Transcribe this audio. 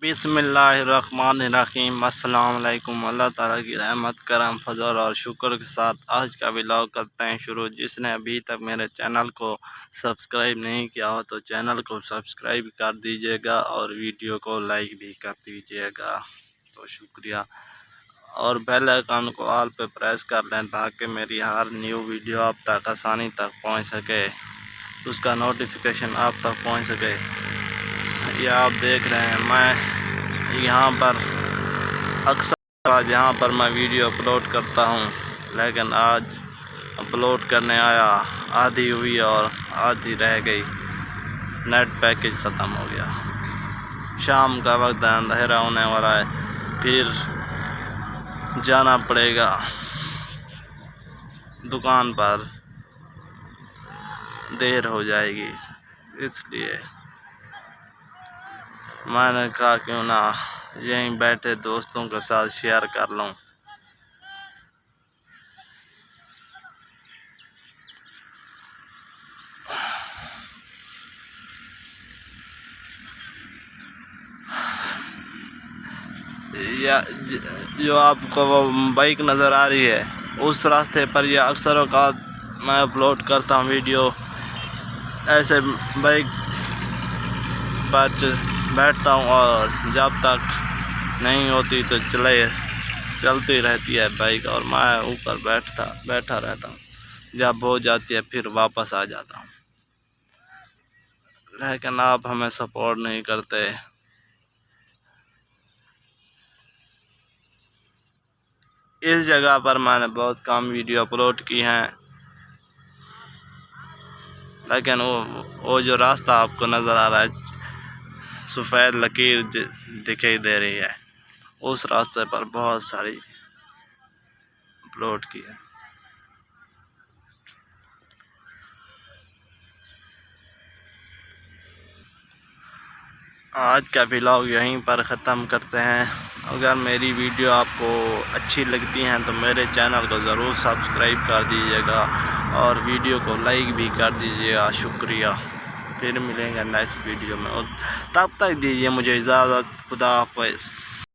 بسم اللہ الرحمن الرحیم۔ السلام علیکم۔ اللہ تعالیٰ کی رحمت، کرم، فضل اور شکر کے ساتھ آج کا ولاگ کرتے ہیں شروع۔ جس نے ابھی تک میرے چینل کو سبسکرائب نہیں کیا ہو تو چینل کو سبسکرائب کر دیجیے گا اور ویڈیو کو لائک بھی کر دیجیے گا، تو شکریہ۔ اور بیل آئیکن کو آل پہ پریس کر لیں تاکہ میری ہر نیو ویڈیو آپ تک آسانی تک پہنچ سکے، اس کا نوٹیفیکیشن آپ تک پہنچ سکے۔ یہ آپ دیکھ رہے ہیں میں یہاں پر اکثر یہاں پر میں ویڈیو اپلوڈ کرتا ہوں، لیکن آج اپلوڈ کرنے آیا آدھی ہوئی اور آدھی رہ گئی، نیٹ پیکج ختم ہو گیا۔ شام کا وقت ہے، اندھیرا ہونے والا ہے، پھر جانا پڑے گا دکان پر، دیر ہو جائے گی، اس لیے میں نے کہا کیوں نہ یہیں بیٹھے دوستوں کے ساتھ شیئر کر لوں۔ جو آپ کو وہ بائک نظر آ رہی ہے، اس راستے پر یہ اکثر اوقات میں اپلوڈ کرتا ہوں ویڈیو۔ ایسے بائک پر بیٹھتا ہوں اور جب تک نہیں ہوتی تو چلتی رہتی ہے بائک، اور میں اوپر بیٹھا رہتا ہوں۔ جب ہو جاتی ہے پھر واپس آ جاتا ہوں، لیکن آپ ہمیں سپورٹ نہیں کرتے۔ اس جگہ پر میں نے بہت کم ویڈیو اپلوڈ کی ہیں، لیکن وہ جو راستہ آپ کو نظر آ رہا ہے، سفید لکیر دکھائی دے رہی ہے، اس راستے پر بہت ساری اپلوڈ کی ہے۔ آج کا ولاگ یہیں پر ختم کرتے ہیں۔ اگر میری ویڈیو آپ کو اچھی لگتی ہیں تو میرے چینل کو ضرور سبسکرائب کر دیجیے گا اور ویڈیو کو لائک بھی کر دیجیے گا، شکریہ۔ پھر ملیں گے نیکسٹ ویڈیو میں، اور تب تک دیجیے مجھے اجازت۔ خدا حافظ۔